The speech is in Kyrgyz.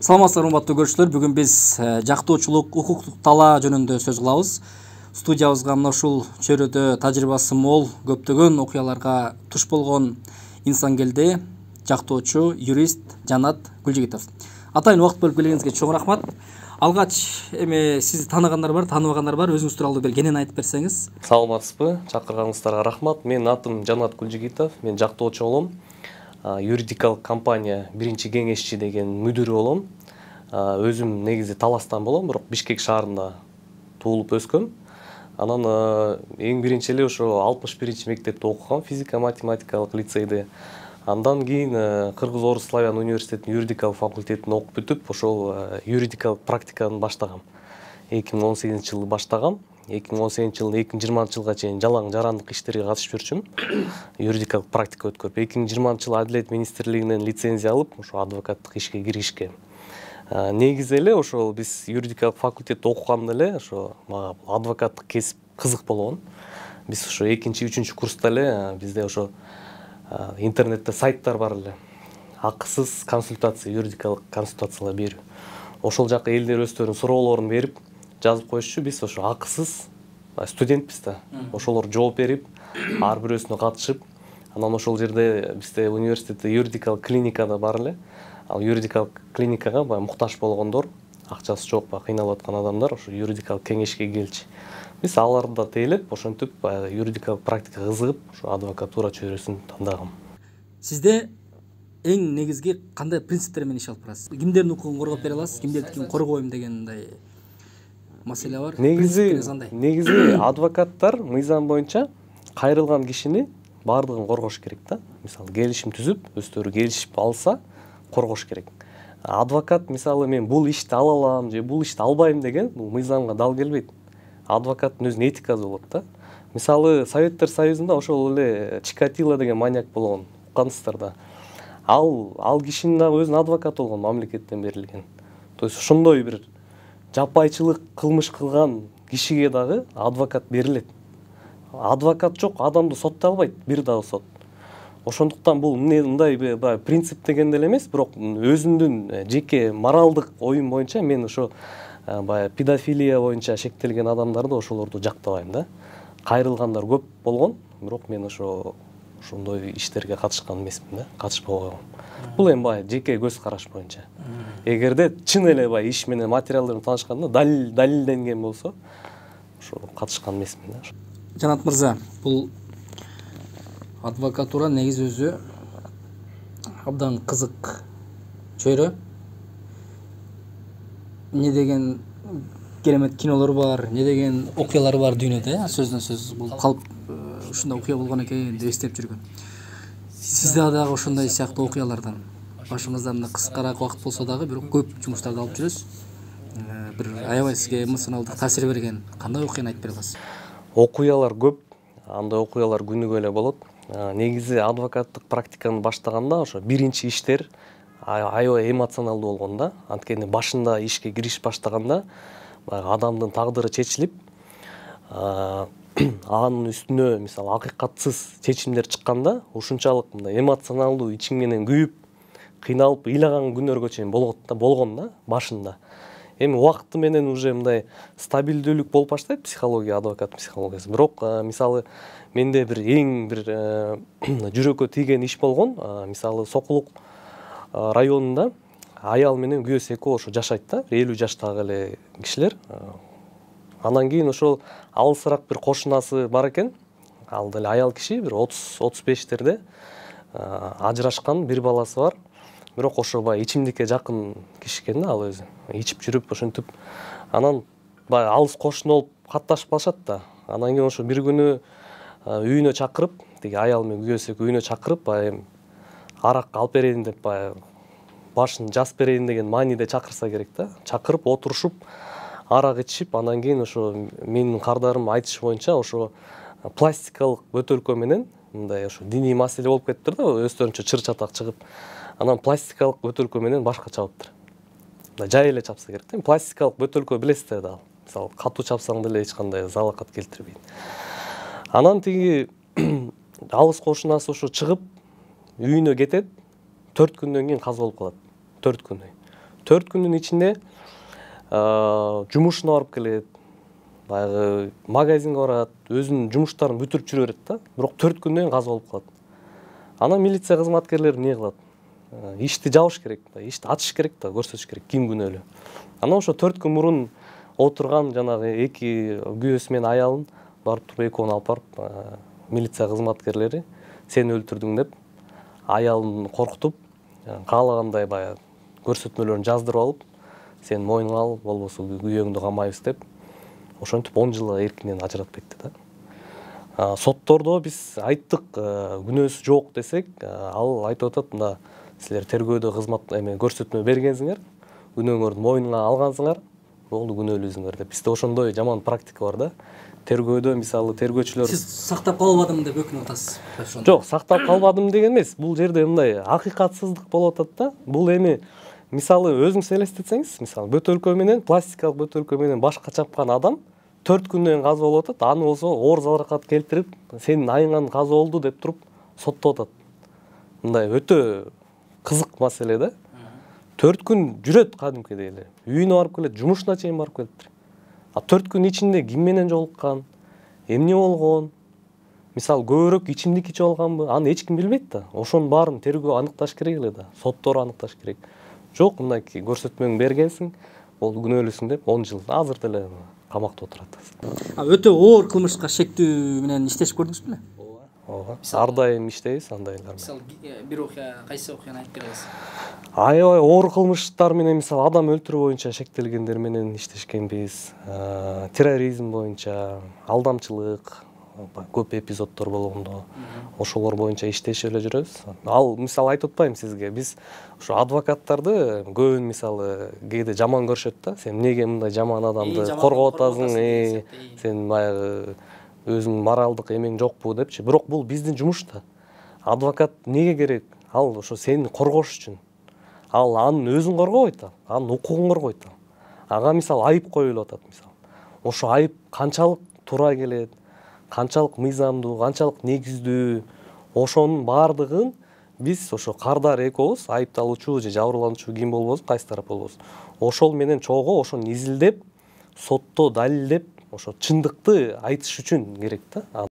Саламатсыздар урматтуу көрүүчүлөр, бүгүн биз жактоочулук, укуктук талаа жөнүндө сөз кылабыз. Студиябызга мына ушул чөйрөдө тажрыйбасы мол, көптөгөн окуяларга туш болгон инсан келди. Жактоочу, юрист Жанат Гүлжигитов. Атайын убакыт бөлүп келгениңизге чоң рахмат. Алгач сизди тааныгандар бар, тааныбагандар бар. Өзүңүз тууралуу бир кенен айтып берсеңиз. Саламатсызбы? Чакырганыңыздарга рахмат. Менин атым Жанат Гүлжигитов. Мен жактоочу болом. Юридикалык компания биринчи кеңешчи деген мүдүрү болом. Өзүм негизи Таластан болом, бирок Бишкек шаарында туулуп өскөм. Анан эң биринчи эле ошо 61 мектепте окугам, физика математикалык лицейде. Андан кийин Кыргыз Орус Славян университетинин юридикалык факультетин окуп бүтүп, ошол юридикалык практиканы баштагам. 2018-жылы баштагам. 2018-жылдан 2020-жылга чейин жалаң жарандык иштерге катышып жүрчүм. Юридикалык практика өткөрүп, 2020-жылы Адилет министрлигинен лицензия алып, ошо адвокаттык ишке киришкем. Негизи эле ошол биз юридикалык факультетте окуганда эле ошо мага адвокаттык кесип кызык болгон. Биз ошо 2-3 курста эле бизде ошо интернетте сайттар бар эле. Акысыз консультация, юридикалык консультациялар берүү. Ошол жака элдер өздөрүнүн суроолорун берип, жазып коюшчу. Биз ошо акысыз студентпиз да. Ошолор жооп берип, ар бирөөсүнө катышып, анан ошол жерде бизде университетте юридикалык клиникада бар эле. Ал юридикалык клиникага муктаж болгондор, акчасы жок, кыйналып аткан адамдар ошо юридикалык кеңешке келчү. Биз аларды тейлеп, ошентип юридикалык практикага кызыгып, ошо адвокатура чөйрөсүн тандагам. Сизде эң негизги кандай принциптер менен иш алып барасыз? Кимдердин укугун коргоп бере аласыз, кимдердикин коргойм дегендей маселе бар. Негизи адвокаттар мыйзам боюнча кайрылган кишини баардыгын коргош керек да. Мисалы, келишим түзүп, өздөрү келишип алса, коргош керек. Адвокат мисалы мен бул ишти ала алам же бул ишти албайм деген бул мыйзамга дал келбейт. Адвокаттын өзүнүн этикасы болот да. Мисалы, Советтер Союзунда ошол эле Чикатило деген маньяк болгон, уккансыздар да. Ал кишинин дагы өзүнүн адвокаты болгон, мамлекеттен берилген. То есть ошондой бир жапайчылык кылмыш кылган кишиге дагы адвокат берилет. Адвокат жок, адамды соттой албайт, бир дагы сот. Ошондуктан бул мындай принцип деген деле эмес, бирок өзүмдүн жеке моралдык оюм боюнча мен ошо педофилия боюнча шектелген адамдарды ошолорду жактабайм да. Кайрылгандар көп болгон, бирок мен ошондой иштерге катышкан эмесмин да, катышпагам. Бул эми жеке көз караш боюнча. Эгерде чын эле иш менен материалдар менен таанышканда далилденген болсо, ошо катышкан эмесмин да. Жанат мырза, бул адвокатура негизи өзү абдан кызык чөйрө. Не деген керемет кинолор бар, не деген окуялар бар дүйнөдө, сөздөн сөз бул калп ушундай окуя болгон экен деп эстеп жүргөн. Сизде дагы ошондой сыяктуу окуялардан башыңызда мына кыскараак убакыт болсо дагы бирок көп жумуштарды алып жүрөсүз. Бир аябай сизге эмоционалдык таасир берген кандай окуяны айтып бере аласыз? Окуялар көп, андай окуялар күнүгө эле болот. Негизи адвокаттык практиканы баштаганда ошо биринчи иштер аябай эмоционалдуу болгон да. Анткени башында ишке кириш баштаганда адамдын тагдыры чечилип, анын үстүнө мисалы акыйкатсыз чечимдер чыкканда ушунчалык мындай эмоционалдуу ичиң менен күйүп, кыйналып ыйлаган күнөргө чейин болгон да башында. Эми убакыты менен уже мындай стабилдүүлүк болуп баштайт психология, адвокат психологиясы. Бирок мисалы менде эң бир жүрөккө тийген иш болгон. Мисалы Сокулук районунда аял менен күйөөсү экөө ошо жашайт да, 50 жаштагы эле кишилер. Анан кийин ошол алысыраак бир кошунасы бар экен. Ал деле аял киши бир 30-35-терде ажырашкан, бир баласы бар. Бирок ошо ичимдикке жакын киши экен да, ал өзү. Ичип жүрүп ошентип, анан алыс кошуна болуп катташып калышат да. Анан кийин ошо бир күнү үйүнө чакырып, тиги аял менен күйөөсү үйүнө чакырып, арак алып берейин деп, башын жазып берейин деген мааниде чакырса керек да. Чакырып отурушуп, арак ичишип, анан кийин ошо менин кардарым айтышы боюнча ошо пластикалык бөтөлкө менен мындай ошо диний маселе болуп кетиптир да, өздөрүнчө чыр чатак чыгып, анан пластикалык бөтөлкө менен башка чабыптыр. Жай эле чапса керек да. Пластикалык бөтөлкө билесиздер да. Мисалы, катуу чапсаң деле эч кандай залакат келтирбейт. Анан тиги алыс кошунасы ошо чыгып, үйүнө кетет, 4 күндөн кийин каза болуп калат. 4 күндөй. 4 күндүн ичинде жумушуна барып келет, баягы магазинге барат, өзүнүн жумуштарын бүтүрүп жүрө берет да. Бирок 4 күндөн кийин каза болуп калат. Анан милиция кызматкерлери эмне кылат? Ишти жабыш керек, ишти ачыш керек да, көрсөтүш керек ким күнөөлүү. Анан ошо 4 күн мурун отурган жанагы 2 күйөөсү менен аялын барып туруп экөөнү алып барып милиция кызматкерлери сени өлтүрдүң деп аялын коркутуп, каалагандай баягы көрсөтмөлөрүн жаздырып алып, сен мойнуңа ал, болбосо күйөөңдү камайбыз деп, ошентип 10 жылга эркинен ажыратып кетти да. Соттордо биз айттык, күнөөсү жок десек, ал айтып атат, мында силер тергөөдө кызмат көрсөтмө бергенсиңер, күнөөңөрдү мойнуңа алгансыңар, болду күнөөлүүсүңөр деп. Бизде ошондой жаман практика бар да. Тергөөдө мисалы тергөөчүлөр Сиз сактап калбадым деп өкүнүп атасыз. Жок, сактап калбадым деген эмес. Бул жерде мындай акыйкатсыздык болуп атат да. Бул эми мисалы өзүңүз элестетсеңиз, мисалы бөтөлкө менен, пластикалык бөтөлкө менен башка чапкан адам 4 күндөн каза болуп атат, аны болсо оор заракат келтирип, сенин айыңан каза болду деп туруп соттоп атат. Мындай өтө кызык маселе да. 4 күн жүрөт кадимкидей эле. Үйүнө барып келет, жумушуна чейин барып келет. 4 күн ичинде ким менен жолуккан, эмне болгон, мисалы көбүрөөк ичимдик ичип алганбы, аны эч ким билбейт да. Ошонун баарын тергөө аныкташ керек эле да. Соттор аныкташ керек. Жок, мындай көрсөтмөңдү бергенсиң, болду күнөөлүүсүң деп 10 жыл азыр деле камакта отурат. Өтө оор кылмышка шектүү менен иштешип көрдүңүз беле? Ооба. Ар дайым иштейбиз андайлар. Мисалы бир окуя, кайсы окуяны айтып бересиз? Аябай оор кылмыштар менен, мисалы адам өлтүрүү боюнча шектелгендер менен иштешкенбиз. Терроризм боюнча, алдамчылык, көп эпизоддор болгондо ошолор боюнча иштешип эле жүрөбүз. Ал мисалы айтып атпаймынбы сизге, биз ошо адвокаттарды көбүн мисалы кээде жаман көрүшөт да. Сен эмнеге мындай жаман адамды коргоп атасың, сен баягы өзүңүн моралдык эмең жокпу депчи. Бирок бул биздин жумуш да. Адвокат эмнеге керек? Ал ошо сени коргош үчүн. Ал анын өзүн коргобойт да, анын укугун коргойт да. Ага мисалы айып коюлуп атат мисалы. Ошо айып канчалык туура келет, канчалык мыйзамдуу, канчалык негиздүү, ошонун баардыгын биз ошо Кардар экөөбүз, айыпталуучу же жабырлануучу ким болбосун, кайсы тарап болбосун, ошол менен чогуу ошону изилдеп, сотто далилдеп, ошо чындыкты айтыш үчүн керек да.